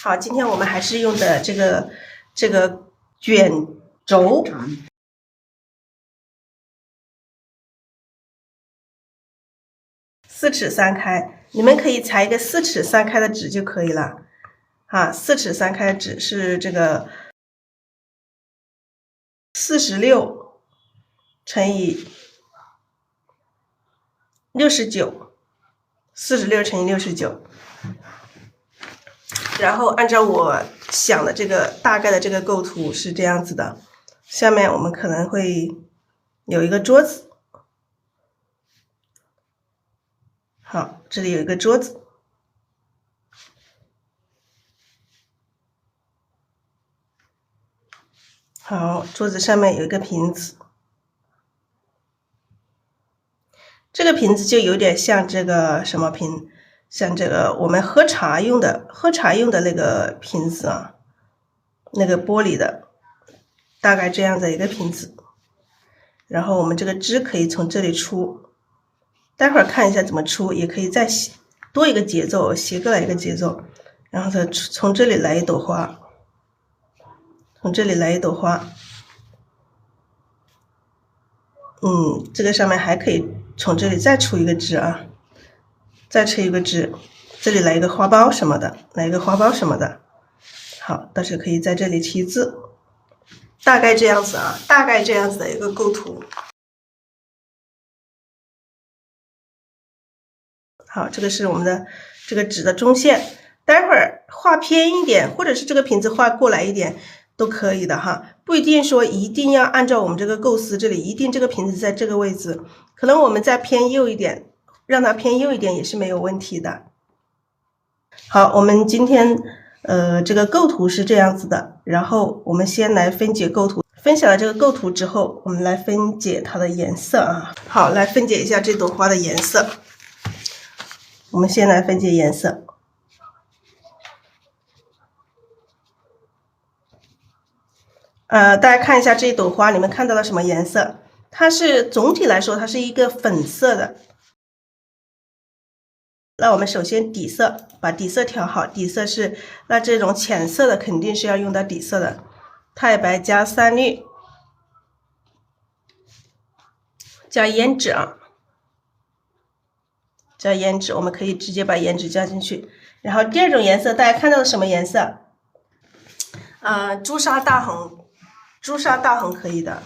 好，今天我们还是用的这个卷轴。4尺3开，你们可以裁一个4尺3开的纸就可以了。4尺3开的纸是这个46乘以69，46乘以69。然后按照我想的这个大概的这个构图是这样子的，下面我们可能会有一个桌子。好，这里有一个桌子。好，桌子上面有一个瓶子。这个瓶子就有点像这个什么瓶，像这个我们喝茶用的那个瓶子啊，那个玻璃的，大概这样的一个瓶子。然后我们这个汁可以从这里出，待会儿看一下怎么出，也可以再多一个节奏，斜过来一个节奏，然后再从这里来一朵花，从这里来一朵花。这个上面还可以从这里再出一个枝啊，再出一个枝，这里来一个花苞什么的，好，到时候可以在这里题字，大概这样子啊，大概这样子的一个构图。好，这个是我们的这个纸的中线，待会儿画偏一点，或者是这个瓶子画过来一点都可以的哈，不一定说一定要按照我们这个构思，这里一定这个瓶子在这个位置，可能我们再偏右一点，让它偏右一点也是没有问题的。好，我们今天这个构图是这样子的，然后我们先来分解构图。分享了这个构图之后，我们来分解它的颜色啊。好，来分解一下这朵花的颜色。我们先来分解颜色。大家看一下这一朵花，你们看到了什么颜色？它是总体来说，它是一个粉色的。那我们首先底色，把底色调好。底色是，那这种浅色的肯定是要用到底色的，太白加3绿，加胭脂啊，加胭脂，我们可以直接把胭脂加进去。然后第二种颜色，大家看到的什么颜色？朱砂大红，朱砂大红可以的。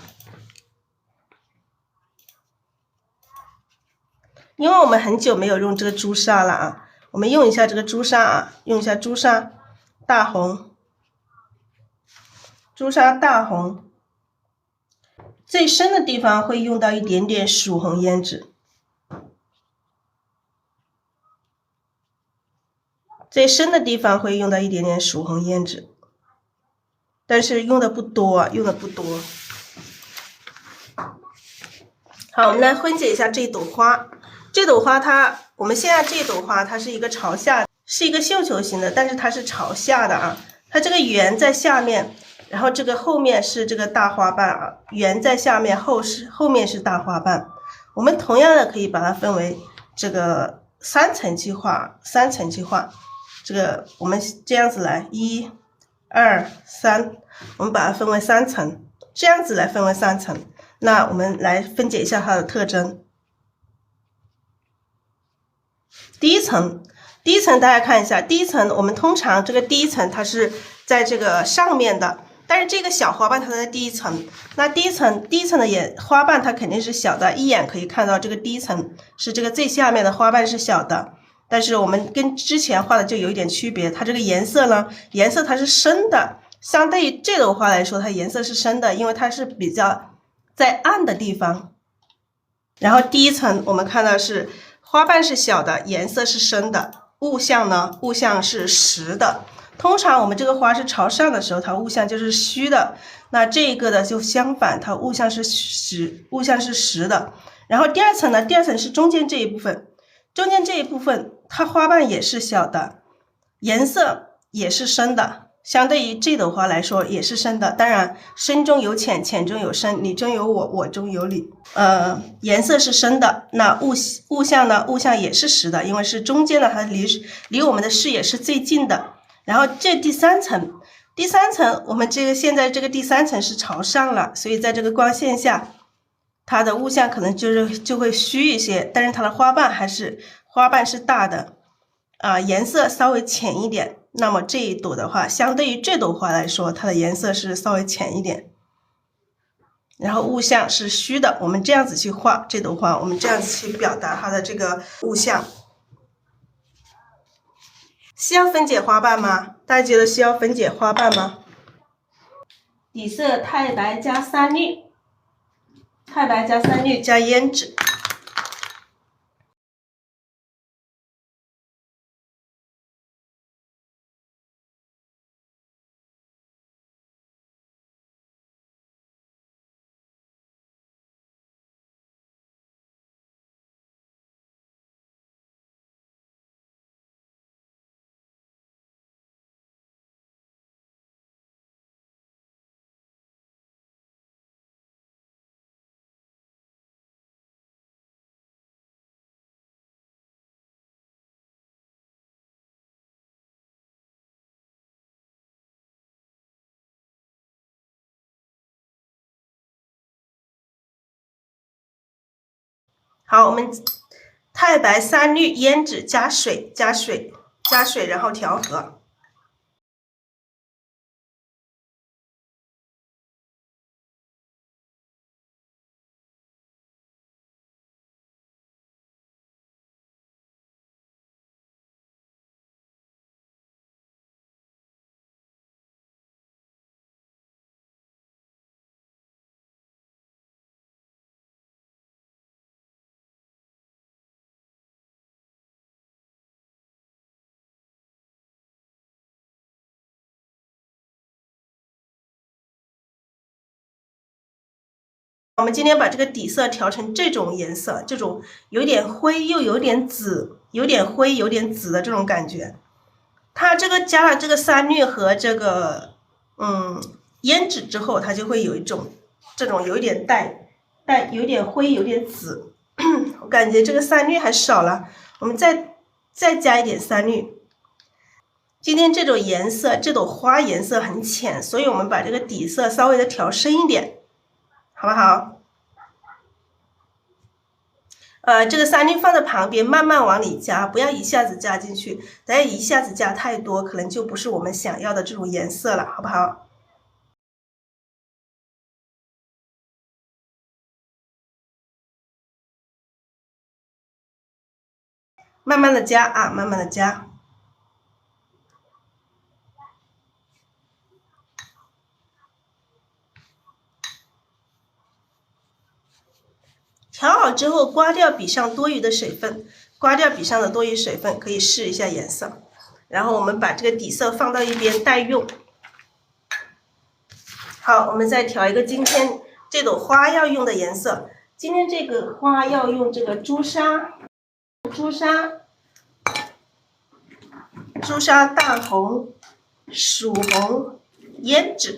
因为我们很久没有用这个朱砂了啊，我们用一下这个朱砂啊，用一下朱砂大红，朱砂大红。最深的地方会用到一点点曙红胭脂，最深的地方会用到一点点曙红胭脂，但是用的不多，好，我们来分解一下这朵花。这朵花我们现在这朵花它是一个朝下，是一个绣球型的，但是它是朝下的啊。它这个圆在下面，然后这个后面是这个大花瓣啊，圆在下面，后面是大花瓣。我们同样的可以把它分为这个3层去画，这个我们这样子来，1、2、3，我们把它分为3层，这样子来分为3层。那我们来分解一下它的特征。第一层大家看一下，第一层我们通常这个第一层它是在这个上面的，但是这个小花瓣它在第一层，那第一层的花瓣它肯定是小的，一眼可以看到这个第一层是这个最下面的花瓣是小的，但是我们跟之前画的就有一点区别，它这个颜色呢，它是深的，相对于这朵花来说，它颜色是深的，因为它是比较在暗的地方。然后第一层我们看到是花瓣是小的，颜色是深的，物象是实的。通常我们这个花是朝上的时候，它物象就是虚的，那这个的就相反，它物象是实的。然后第二层呢，第二层是中间这一部分，它花瓣也是小的，颜色也是深的，相对于这朵花来说也是深的，当然深中有浅，浅中有深，你中有我，我中有你。颜色是深的，那物象呢？物象也是实的，因为是中间的，它离我们的视野是最近的。然后这第三层，第三层我们这个现在这个第三层是朝上了，所以在这个光线下，它的物象可能就会虚一些，但是它的花瓣是大的，颜色稍微浅一点。那么这一朵的话，相对于这朵花来说，它的颜色是稍微浅一点。然后物象是虚的，我们这样子去画这朵花，我们这样子去表达它的这个物象。需要分解花瓣吗？大家觉得需要分解花瓣吗？底色太白加3绿，太白加3绿加胭脂。好，我们太白3绿胭脂加水，然后调和。我们今天把这个底色调成这种颜色，这种有点灰又有点紫，有点灰有点紫的这种感觉。它这个加了这个3绿和这个胭脂之后，它就会有一种这种有一点有点灰有点紫。我感觉这个3绿还少了，我们再加一点3绿。今天这种颜色，这朵花颜色很浅，所以我们把这个底色稍微的调深一点。好不好？这个3绿放在旁边，慢慢往里加，不要一下子加进去。大家一下子加太多，可能就不是我们想要的这种颜色了，好不好？慢慢的加啊，慢慢的加。调好之后，刮掉笔上多余的水分，可以试一下颜色。然后我们把这个底色放到一边待用。好，我们再调一个今天这朵花要用的颜色。今天这个花要用这个朱砂大红、曙红、胭脂。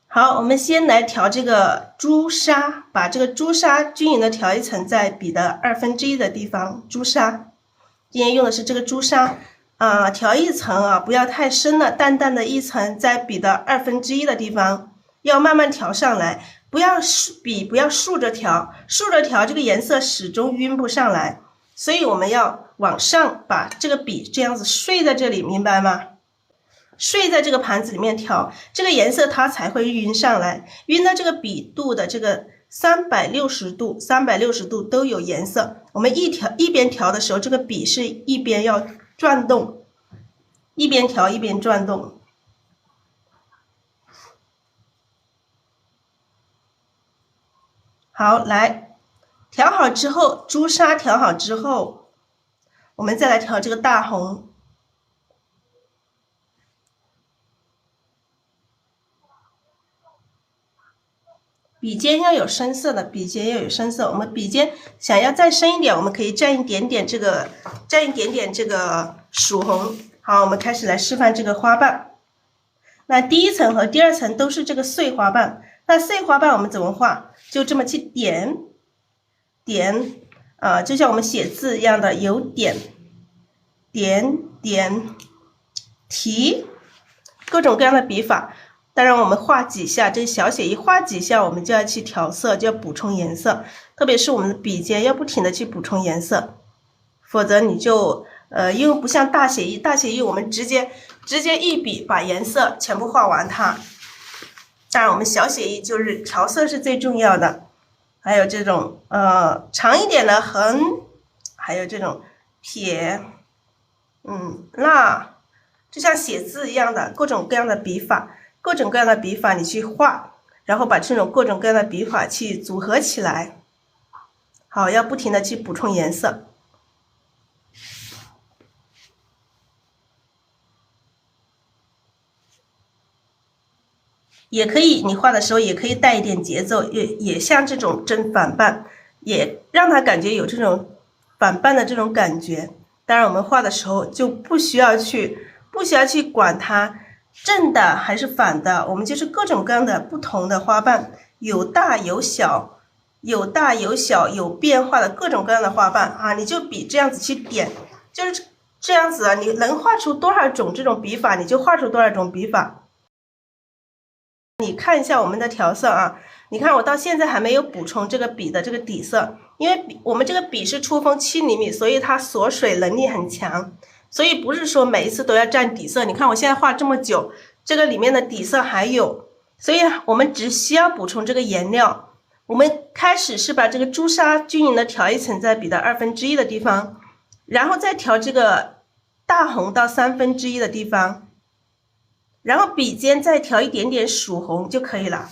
好，我们先来调这个朱砂，把这个朱砂均匀的调一层，在笔的1/2的地方。朱砂，今天用的是这个朱砂，调一层啊，不要太深了，淡淡的一层，在笔的1/2的地方，要慢慢调上来，不要竖着调，竖着调这个颜色始终晕不上来，所以我们要往上把这个笔这样子睡在这里，明白吗？睡在这个盘子里面调，这个颜色它才会晕上来，晕到这个笔肚的这个360度都有颜色。我们一边调的时候，这个笔是一边要转动，一边调一边转动。好，来调好之后，朱砂调好之后，我们再来调这个大红。笔尖要有深色的，笔尖要有深色。我们笔尖想要再深一点，我们可以蘸一点点这个曙红。好，我们开始来示范这个花瓣。那第一层和第二层都是这个碎花瓣，那碎花瓣我们怎么画？就这么去点，就像我们写字一样的，有点，提，各种各样的笔法。当然，我们画几下，这小写一画几下，我们就要去调色，就要补充颜色。特别是我们的笔尖要不停的去补充颜色，否则你就因为不像大写意，大写意我们直接一笔把颜色全部画完它。当然，我们小写意就是调色是最重要的。还有这种长一点的横，还有这种撇，捺，就像写字一样的各种各样的笔法。各种各样的笔法你去画，然后把这种各种各样的笔法去组合起来。好，要不停的去补充颜色。也可以，你画的时候也可以带一点节奏，也像这种正反瓣，也让它感觉有这种反瓣的这种感觉。当然，我们画的时候就不需要去管它正的还是反的，我们就是各种各样的不同的花瓣，有大有小，有变化的各种各样的花瓣啊！你就笔这样子去点，就是这样子啊！你能画出多少种这种笔法，你就画出多少种笔法。你看一下我们的调色啊，你看我到现在还没有补充这个笔的这个底色，因为我们这个笔是出锋7厘米，所以它锁水能力很强。所以不是说每一次都要蘸底色，你看我现在画这么久，这个里面的底色还有，所以我们只需要补充这个颜料。我们开始是把这个朱砂均匀的调一层在笔的1/2的地方，然后再调这个大红到1/3的地方，然后笔尖再调一点点曙红就可以了。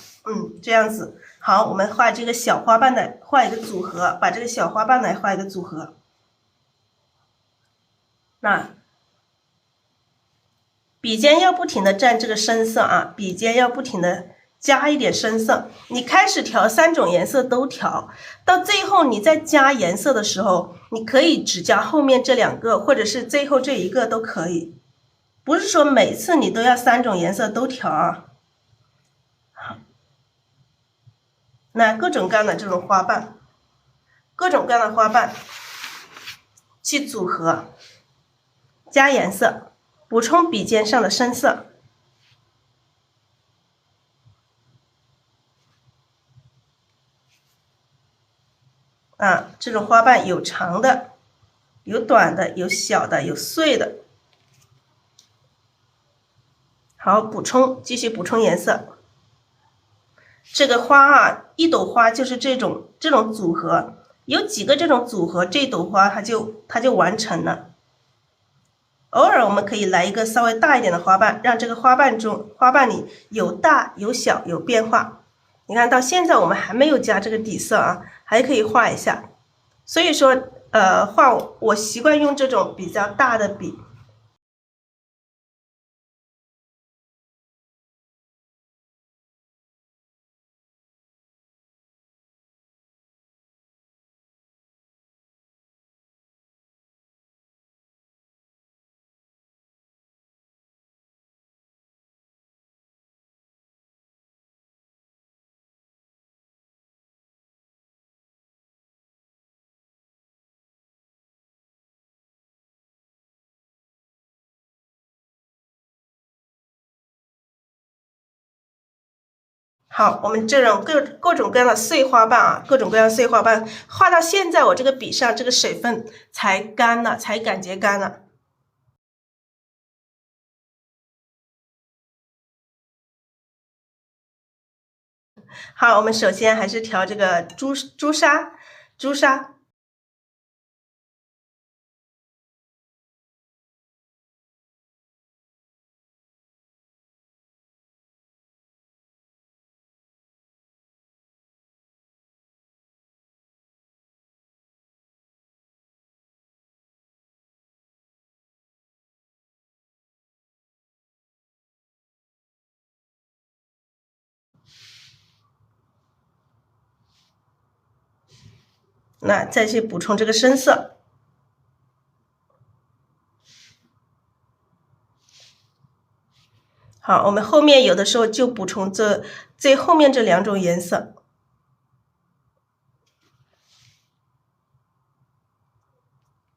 这样子。好，我们画这个小花瓣的，画一个组合，把这个小花瓣来画一个组合。那笔尖要不停的蘸这个深色啊，笔尖要不停的加一点深色。你开始调3种颜色都调，到最后你再加颜色的时候，你可以只加后面这2个，或者是最后这1个都可以。不是说每次你都要3种颜色都调啊。好，那各种各样的这种花瓣，各种各样的花瓣去组合，加颜色。补充笔尖上的深色。这种花瓣有长的，有短的，有小的，有碎的。好，继续补充颜色。这个花一朵花就是这种组合，有几个这种组合，这朵花它就完成了。偶尔我们可以来一个稍微大一点的花瓣，让这个花瓣里有大有小有变化。你看到现在我们还没有加这个底色啊，还可以画一下。所以说我习惯用这种比较大的笔。好，我们这种各种各样的碎花瓣啊，各种各样的碎花瓣画到现在，我这个笔上这个水分才干了，才感觉干了。好，我们首先还是调这个朱砂。那再去补充这个深色。好，我们后面有的时候就补充最后面这2种颜色。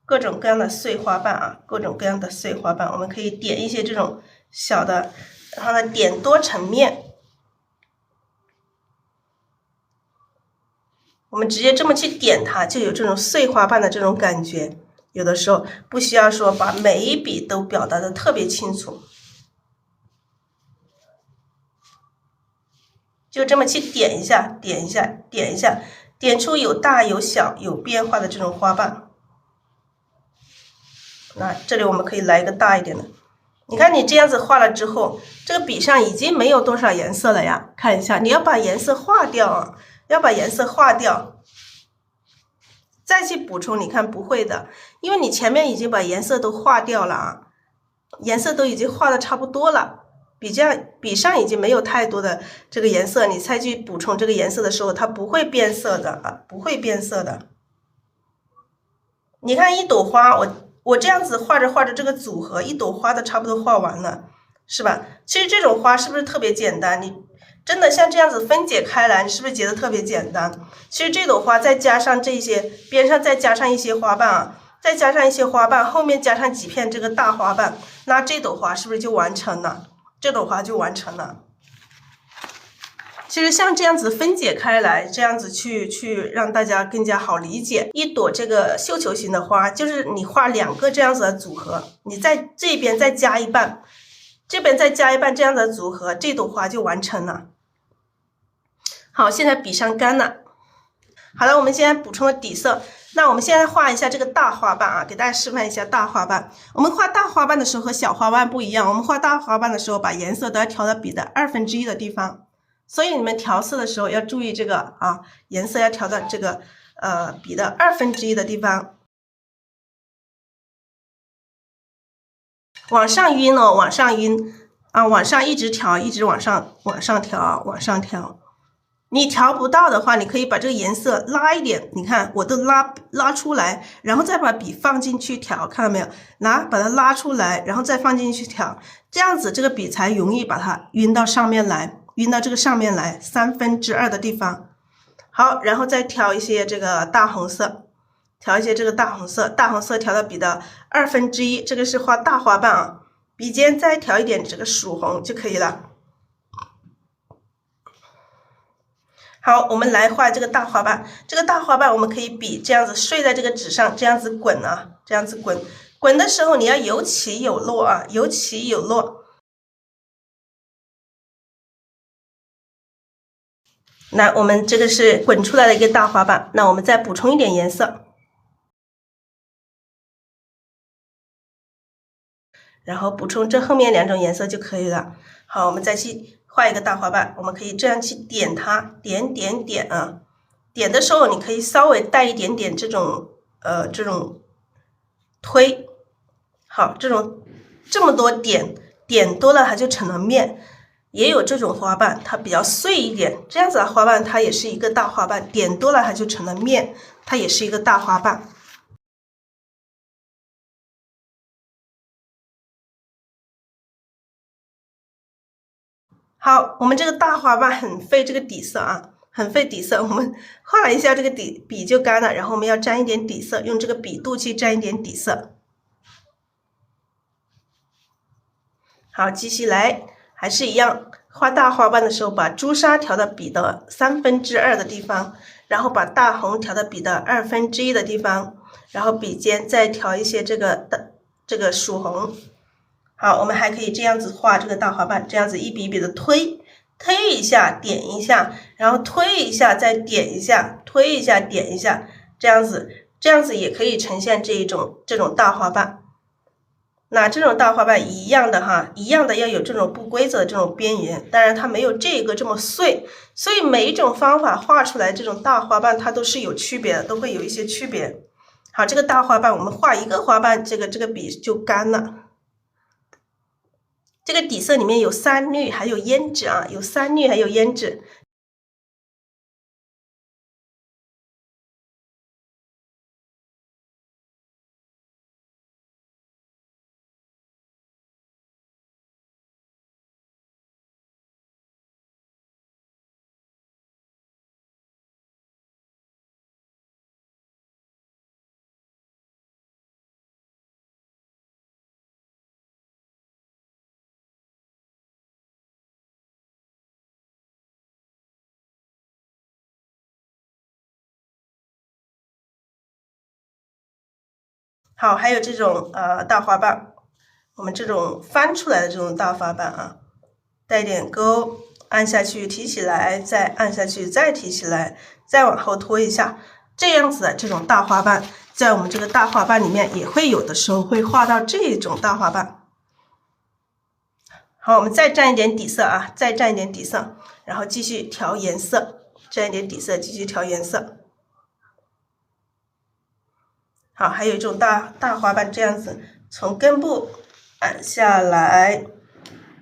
各种各样的碎花瓣啊，各种各样的碎花瓣，我们可以点一些这种小的，然后呢点多层面。我们直接这么去点它，就有这种碎花瓣的这种感觉。有的时候不需要说把每一笔都表达的特别清楚，就这么去点一下，点一下，点一下，点出有大有小有变化的这种花瓣。那这里我们可以来一个大一点的。你看你这样子画了之后，这个笔上已经没有多少颜色了呀。看一下，你要把颜色画掉啊，要把颜色画掉，再去补充。你看不会的，因为你前面已经把颜色都画掉了啊，颜色都已经画的差不多了。笔上已经没有太多的这个颜色，你再去补充这个颜色的时候，它不会变色的啊，不会变色的。你看一朵花，我这样子画着画着这个组合，一朵花的差不多画完了，是吧？其实这种花是不是特别简单？你真的像这样子分解开来，你是不是觉得特别简单？其实这朵花再加上这些边上再加上一些花瓣啊，再加上一些花瓣，后面加上几片这个大花瓣，那这朵花是不是就完成了？这朵花就完成了。其实像这样子分解开来，这样子去让大家更加好理解。一朵这个绣球形的花，就是你画2个这样子的组合，你在这边再加一半，这边再加一半这样的组合，这朵花就完成了。好，现在笔上干了。好了，我们现在补充了底色。那我们现在画一下这个大花瓣啊，给大家示范一下大花瓣。我们画大花瓣的时候和小花瓣不一样，我们画大花瓣的时候把颜色都要调到笔的1/2的地方。所以你们调色的时候要注意这个啊，颜色要调到这个笔的1/2的地方，往上晕哦，往上晕啊，往上一直调，一直往上调，往上调。你调不到的话，你可以把这个颜色拉一点，你看我都拉出来，然后再把笔放进去调，看到没有？把它拉出来，然后再放进去调，这样子这个笔才容易把它晕到上面来。晕到这个上面来2/3的地方。好，然后再调一些这个大红色，调一些这个大红色，大红色调到笔的1/2，这个是画大花瓣啊。笔尖再调一点这个曙红就可以了。好，我们来画这个大花瓣。这个大花瓣我们可以笔这样子睡在这个纸上，这样子滚啊，这样子滚。滚的时候你要有起有落啊，有起有落。那我们这个是滚出来的一个大花瓣，那我们再补充一点颜色，然后补充这后面2种颜色就可以了。好，我们再去画一个大花瓣，我们可以这样去点它，点啊。点的时候你可以稍微带一点点这种推。好，这么多点多了它就成了面。也有这种花瓣，它比较碎一点，这样子的花瓣它也是一个大花瓣，点多了它就成了面，它也是一个大花瓣。好，我们这个大花瓣很费这个底色啊，很费底色。我们画了一下这个笔就干了，然后我们要沾一点底色，用这个笔肚去沾一点底色。好，继续来，还是一样。画大花瓣的时候，把朱砂调到笔的2/3的地方，然后把大红调到笔的1/2的地方，然后笔尖再调一些这个曙红。好，我们还可以这样子画这个大花瓣，这样子一笔一笔的推一下，点一下，然后推一下，再点一下，推一下，点一下，这样子也可以呈现这种大花瓣。那这种大花瓣一样的哈，一样的要有这种不规则的这种边缘，当然它没有这个这么碎，所以每一种方法画出来这种大花瓣它都是有区别的，都会有一些区别。好，这个大花瓣我们画一个花瓣，这个笔就干了。这个底色里面有3绿还有胭脂啊，有3绿还有胭脂。好，还有这种大花瓣，我们这种翻出来的这种大花瓣啊，带点钩，按下去提起来，再按下去再提起来，再往后拖一下，这样子的这种大花瓣，在我们这个大花瓣里面也会有的时候会画到这种大花瓣。好，我们再蘸一点底色啊，再蘸一点底色，然后继续调颜色，蘸一点底色，继续调颜色。好，还有一种大花瓣这样子，从根部按下来，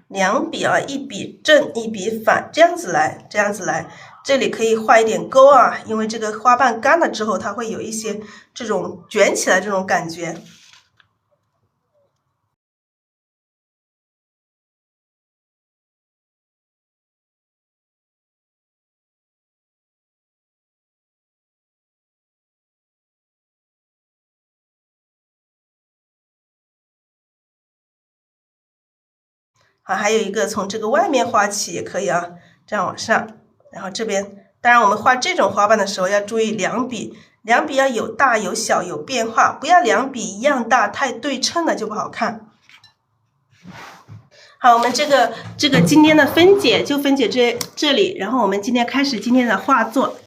两笔啊，一笔正，一笔反，这样子来，这样子来。这里可以画一点钩啊，因为这个花瓣干了之后，它会有一些这种卷起来这种感觉。好，还有一个从这个外面画起也可以啊，这样往上，然后这边，当然我们画这种花瓣的时候要注意两笔要有大有小有变化，不要两笔一样大，太对称了就不好看。好，我们这个今天的分解就分解这里，然后我们今天开始今天的画作。